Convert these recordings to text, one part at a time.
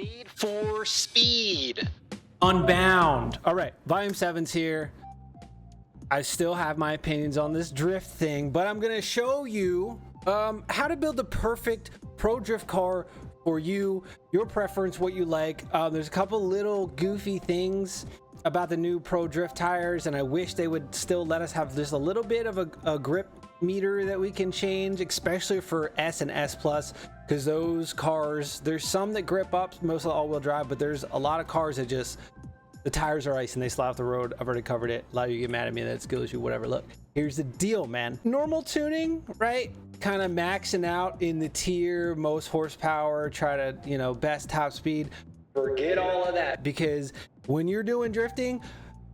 Need for Speed Unbound. All right, Volume 7's here. I still have my opinions on this drift thing, but I'm gonna show you how to build the perfect pro drift car for you, your preference, what you like. There's a couple little goofy things about the new pro drift tires, and I wish they would still let us have just a little bit of a grip meter that we can change, especially for S and S plus, because those cars, there's some that grip up, mostly all-wheel drive, but there's a lot of cars that just, the tires are ice and they slide off the road. I've already covered it. A lot of you get mad at me, that skills you, whatever. Look, here's the deal, man. Normal tuning, right? Kind of maxing out in the tier, most horsepower, try to, you know, best top speed. Forget all of that, because when you're doing drifting,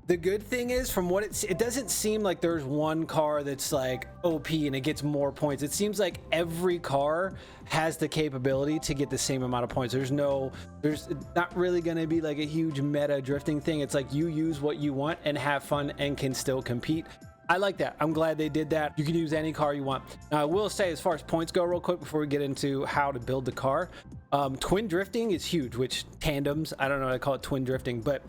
the good thing is, from what it doesn't seem like there's one car that's like OP and it gets more points. It seems like every car has the capability to get the same amount of points. There's not really going to be like a huge meta drifting thing. It's like you use what you want and have fun and can still compete. I like that. I'm glad they did that. You can use any car you want. Now, I will say, as far as points go, real quick, before we get into how to build the car, twin drifting is huge, which tandems, I don't know how to call it twin drifting, but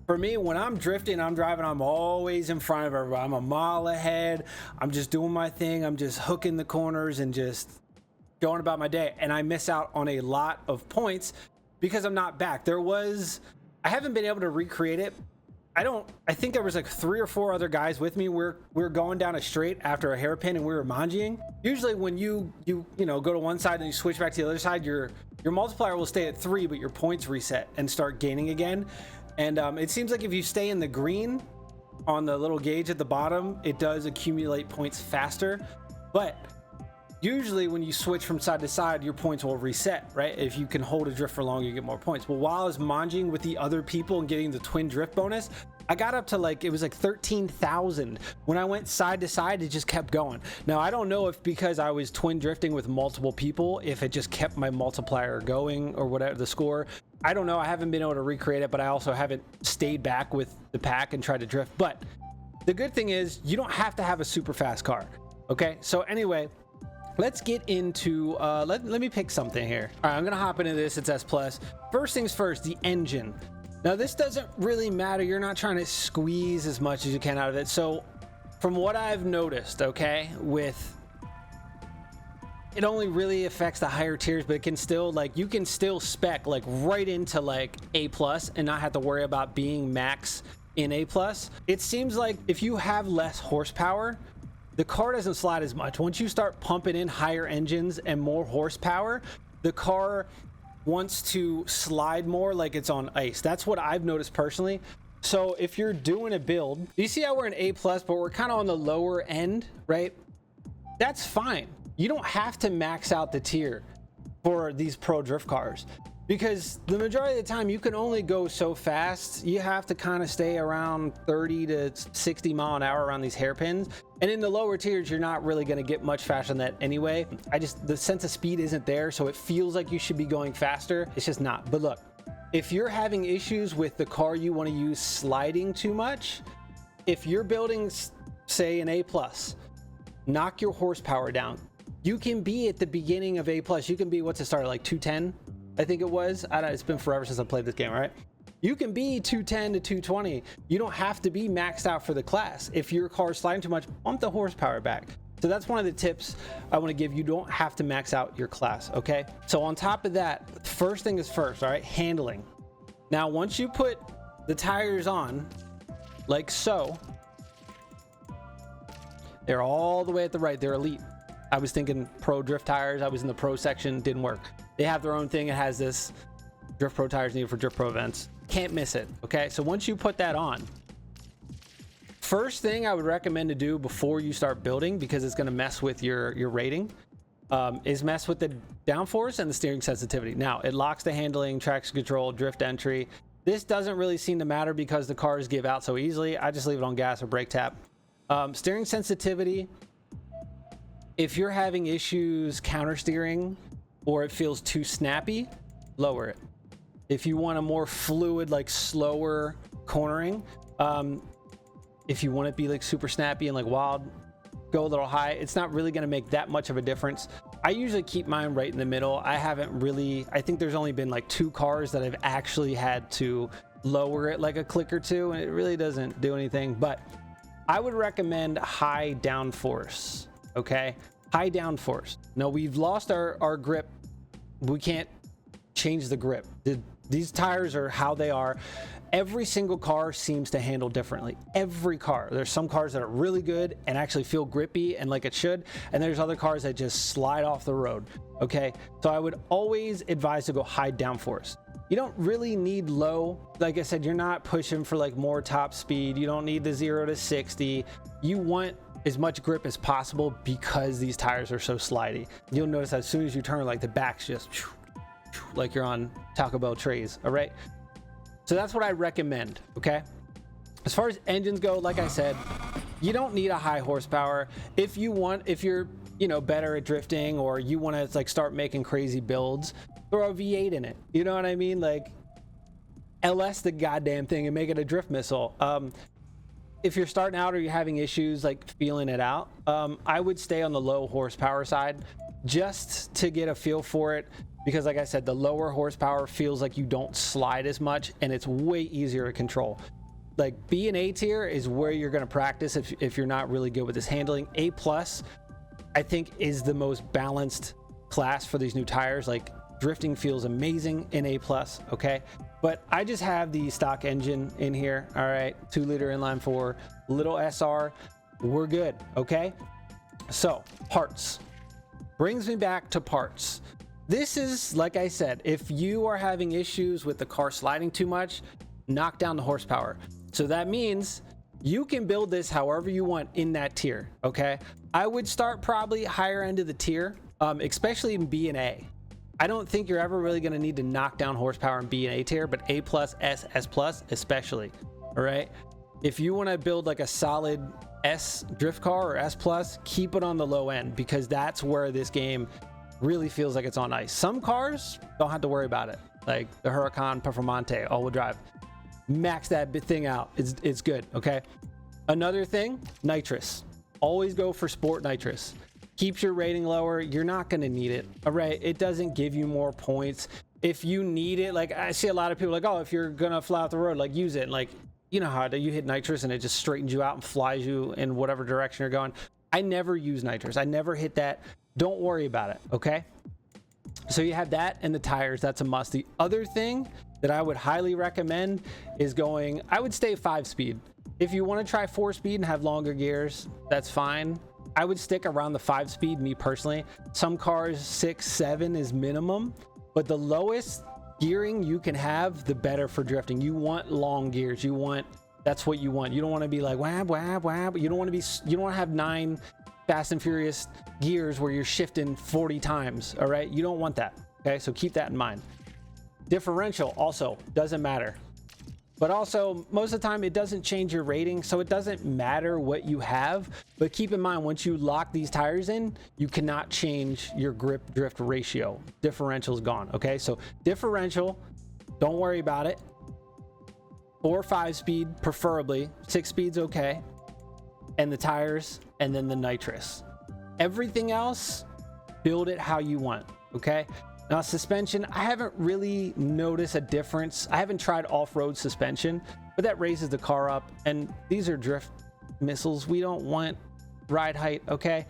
for me, when I'm drifting, I'm driving, I'm always in front of everybody. I'm a mile ahead. I'm just doing my thing. I'm just hooking the corners and just going about my day. And I miss out on a lot of points because I'm not back. I haven't been able to recreate it. I think there was like 3 or 4 other guys with me. We're going down a straight after a hairpin and we were mangying. Usually when you know, go to one side and you switch back to the other side, your multiplier will stay at 3, but your points reset and start gaining again. And it seems like if you stay in the green on the little gauge at the bottom, it does accumulate points faster. But usually when you switch from side to side, your points will reset, right? If you can hold a drift for longer, you get more points. Well, while I was mangying with the other people and getting the twin drift bonus, I got up to like, it was like 13,000. When I went side to side, it just kept going. Now, I don't know if because I was twin drifting with multiple people, if it just kept my multiplier going or whatever, the score. I don't know. I haven't been able to recreate it, but I also haven't stayed back with the pack and tried to drift. But the good thing is you don't have to have a super fast car. Okay. So anyway, let's get into, let me pick something here. All right, I'm going to hop into this. It's S plus. First things first, the engine. Now this doesn't really matter. You're not trying to squeeze as much as you can out of it. So from what I've noticed, okay, it only really affects the higher tiers, but it can still, like, you can still spec like right into like A plus and not have to worry about being max in A plus. It seems like if you have less horsepower, the car doesn't slide as much. Once you start pumping in higher engines and more horsepower, the car wants to slide more like it's on ice. That's what I've noticed personally. So if you're doing a build, you see how we're an A plus, but we're kind of on the lower end, right? That's fine. You don't have to max out the tier for these pro drift cars, because the majority of the time you can only go so fast. You have to kind of stay around 30 to 60 mile an hour around these hairpins. And in the lower tiers, you're not really going to get much faster than that anyway. The sense of speed isn't there. So it feels like you should be going faster. It's just not. But look, if you're having issues with the car you want to use sliding too much, if you're building, say, an A plus, knock your horsepower down. You can be at the beginning of A plus. You can be, what's it started, like 210? I think it was. I don't know, it's been forever since I played this game, right? You can be 210 to 220. You don't have to be maxed out for the class. If your car is sliding too much, bump the horsepower back. So that's one of the tips I want to give. You don't have to max out your class, okay? So on top of that, first thing is first, all right? Handling. Now, once you put the tires on, like so, they're all the way at the right. They're elite. I was thinking pro drift tires. I was in the pro section, didn't work. They have their own thing. It has this drift pro tires needed for drift pro events. Can't miss it. Okay. So once you put that on, first thing I would recommend to do before you start building, because it's going to mess with your rating, is mess with the downforce and the steering sensitivity. Now it locks the handling, traction control, drift entry. This doesn't really seem to matter because the cars give out so easily. I just leave it on gas or brake tap. Steering sensitivity. If you're having issues counter steering or it feels too snappy, lower it. If you want a more fluid, like slower cornering, if you want it to be like super snappy and like wild, go a little high. It's not really going to make that much of a difference. I usually keep mine right in the middle. I think there's only been like 2 cars that I've actually had to lower it like a click or two, and it really doesn't do anything. But I would recommend high downforce. Okay, high downforce. No, we've lost our grip. We can't change the grip. These tires are how they are. Every single car seems to handle differently. Every car. There's some cars that are really good and actually feel grippy and like it should, and there's other cars that just slide off the road. Okay, so I would always advise to go high downforce. You don't really need low. Like I said, you're not pushing for like more top speed. You don't need the 0 to 60. You want as much grip as possible because these tires are so slidey. You'll notice that as soon as you turn, like the back's just like you're on Taco Bell trays. All right, so that's what I recommend. Okay, as far as engines go, like I said, you don't need a high horsepower. If you're better at drifting, or you want to like start making crazy builds, throw a V8 in it. You know what I mean? Like LS the goddamn thing and make it a drift missile. If you're starting out or you're having issues like feeling it out, I would stay on the low horsepower side just to get a feel for it, because like I said, the lower horsepower feels like you don't slide as much and it's way easier to control. Like B and A tier is where you're going to practice if you're not really good with this handling. A plus I think is the most balanced class for these new tires. Like drifting feels amazing in A plus. Okay, but I just have the stock engine in here. All right, 2-liter inline 4, little SR, we're good. Okay, so parts brings me back to parts. This is, like I said, if you are having issues with the car sliding too much, knock down the horsepower. So that means you can build this however you want in that tier. Okay, I would start probably higher end of the tier, especially in B and A. I don't think you're ever really going to need to knock down horsepower in B and A tier, but A plus, S, S plus, especially. All right, if you want to build like a solid S drift car or S plus, keep it on the low end, because that's where this game really feels like it's on ice. Some cars don't have to worry about it, like the Huracan Performante all-wheel drive. Max that thing out. It's good. Okay, another thing, nitrous. Always go for sport nitrous. Keeps your rating lower. You're not going to need it. All right, it doesn't give you more points. If you need it, like I see a lot of people like, oh, if you're gonna fly off the road, like use it. Like, you know how you hit nitrous and it just straightens you out and flies you in whatever direction you're going. I never use nitrous. I never hit that. Don't worry about it. Okay, so you have that, and the tires, that's a must. The other thing that I would highly recommend is I would stay 5-speed. If you want to try 4-speed and have longer gears, that's fine. I would stick around the 5-speed, me personally. Some cars 6, 7 is minimum, but the lowest gearing you can have, the better for drifting. You want long gears. That's what you want. You don't want to be like whab whab whab. You don't want to have 9 Fast and Furious gears where you're shifting 40 times. All right, you don't want that. Okay, so keep that in mind. Differential also doesn't matter, but also most of the time it doesn't change your rating, so it doesn't matter what you have. But keep in mind, once you lock these tires in, you cannot change your grip drift ratio. Differential's gone. Okay, so differential, don't worry about it. 4 or 5-speed, preferably. 6-speed's okay, and the tires, and then the nitrous. Everything else, build it how you want. Okay, now suspension, I haven't really noticed a difference. I haven't tried off-road suspension, but that raises the car up, and these are drift missiles. We don't want ride height. Okay,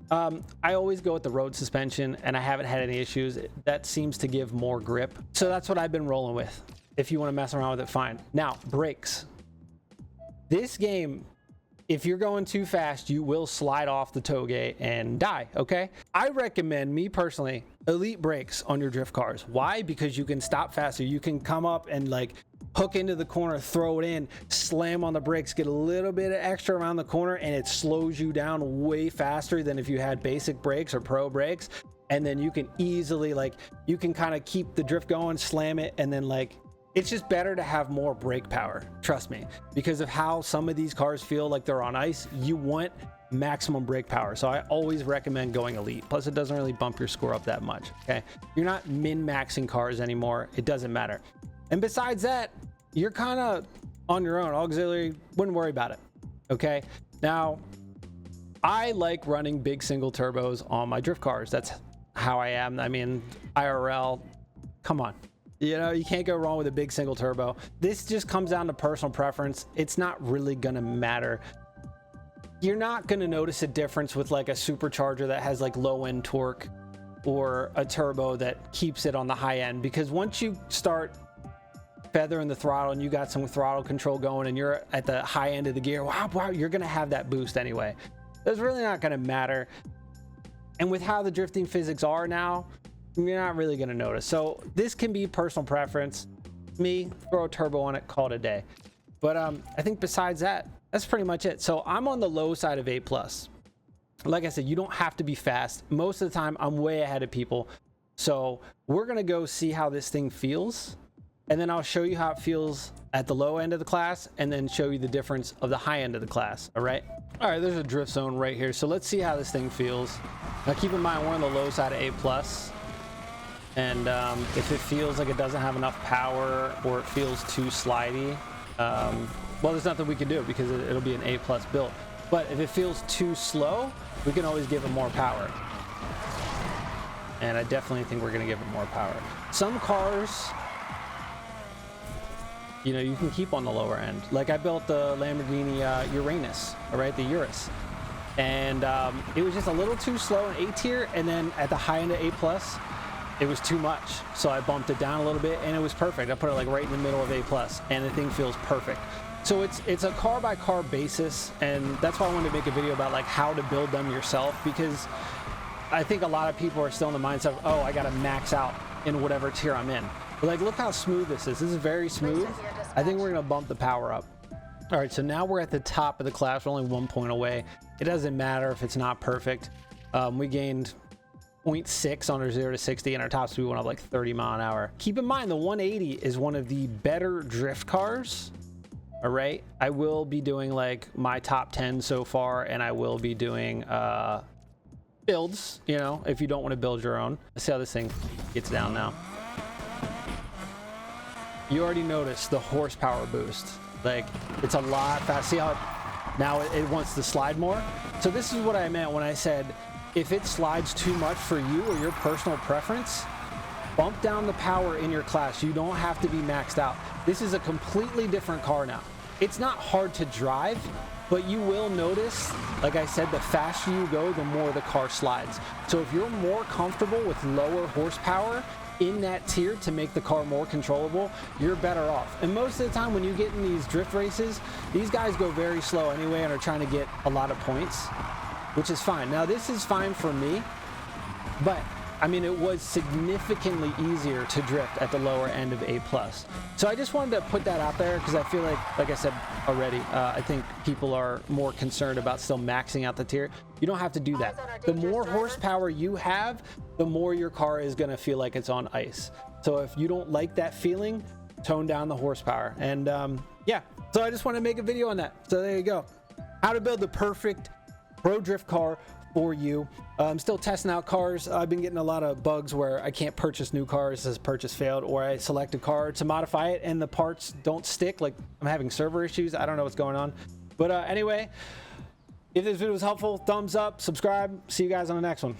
I always go with the road suspension, and I haven't had any issues. That seems to give more grip, so that's what I've been rolling with. If you want to mess around with it, fine. Now, brakes. This game, if you're going too fast, you will slide off the tollgate and die. Okay, I recommend, me personally, elite brakes on your drift cars. Why? Because you can stop faster. You can come up and like hook into the corner, throw it in, slam on the brakes, get a little bit of extra around the corner, and it slows you down way faster than if you had basic brakes or pro brakes. And then you can easily, like, you can kind of keep the drift going, slam it, and then like, it's just better to have more brake power, trust me, because of how some of these cars feel like they're on ice. You want maximum brake power, so I always recommend going elite. Plus, it doesn't really bump your score up that much. Okay, you're not min-maxing cars anymore. It doesn't matter. And besides that, you're kind of on your own. Auxiliary, wouldn't worry about it. Okay, now I like running big single turbos on my drift cars. That's how I am. I mean, IRL, come on. You know, you can't go wrong with a big single turbo. This just comes down to personal preference. It's not really gonna matter. You're not gonna notice a difference with like a supercharger that has like low end torque or a turbo that keeps it on the high end, because once you start feathering the throttle and you got some throttle control going and you're at the high end of the gear, wow, you're gonna have that boost anyway. It's really not gonna matter. And with how the drifting physics are now, you're not really gonna notice. So this can be personal preference. Me, throw a turbo on it, call it a day. But I think besides that, that's pretty much it. So I'm on the low side of A+. Like I said, you don't have to be fast. Most of the time, I'm way ahead of people. So we're gonna go see how this thing feels, and then I'll show you how it feels at the low end of the class, and then show you the difference of the high end of the class. All right, there's a drift zone right here. So let's see how this thing feels. Now keep in mind, we're on the low side of A+. And if it feels like it doesn't have enough power or it feels too slidey, well, there's nothing we can do because it'll be an A+ build. But if it feels too slow, we can always give it more power. And I definitely think we're going to give it more power. Some cars, you know, you can keep on the lower end. Like I built the Lamborghini Uranus, all right, the Urus. And it was just a little too slow in A tier, and then at the high end of A+, it was too much. So I bumped it down a little bit, and it was perfect. I put it like right in the middle of A+, and the thing feels perfect. So it's a car by car basis, and that's why I wanted to make a video about like how to build them yourself, because I think a lot of people are still in the mindset of, oh, I got to max out in whatever tier I'm in. But like, look how smooth this is. This is very smooth. I think we're going to bump the power up. All right, so now we're at the top of the class. We're only 1 point away. It doesn't matter if it's not perfect. We gained 0.6 on our 0 to 60, and our top speed went up like 30 mile an hour. Keep in mind, the 180 is one of the better drift cars. All right, I will be doing like my top 10 so far, and I will be doing builds, you know, if you don't want to build your own. Let's see how this thing gets down now. You already noticed the horsepower boost. Like, it's a lot fast. See how now it wants to slide more? So this is what I meant when I said, if it slides too much for you or your personal preference, bump down the power in your class. You don't have to be maxed out. This is a completely different car now. It's not hard to drive, but you will notice, like I said, the faster you go, the more the car slides. So if you're more comfortable with lower horsepower in that tier to make the car more controllable, you're better off. And most of the time when you get in these drift races, these guys go very slow anyway and are trying to get a lot of points, which is fine. Now this is fine for me, but I mean, it was significantly easier to drift at the lower end of A+. So I just wanted to put that out there because I feel like I said already, I think people are more concerned about still maxing out the tier. You don't have to do that. The more horsepower you have, the more your car is going to feel like it's on ice. So if you don't like that feeling, tone down the horsepower. And yeah, so I just want to make a video on that. So there you go. How to build the perfect pro drift car for you. I'm still testing out cars. I've been getting a lot of bugs where I can't purchase new cars as purchase failed, or I select a car to modify it and the parts don't stick. Like, I'm having server issues. I don't know what's going on. But anyway, if this video was helpful, thumbs up, subscribe. See you guys on the next one.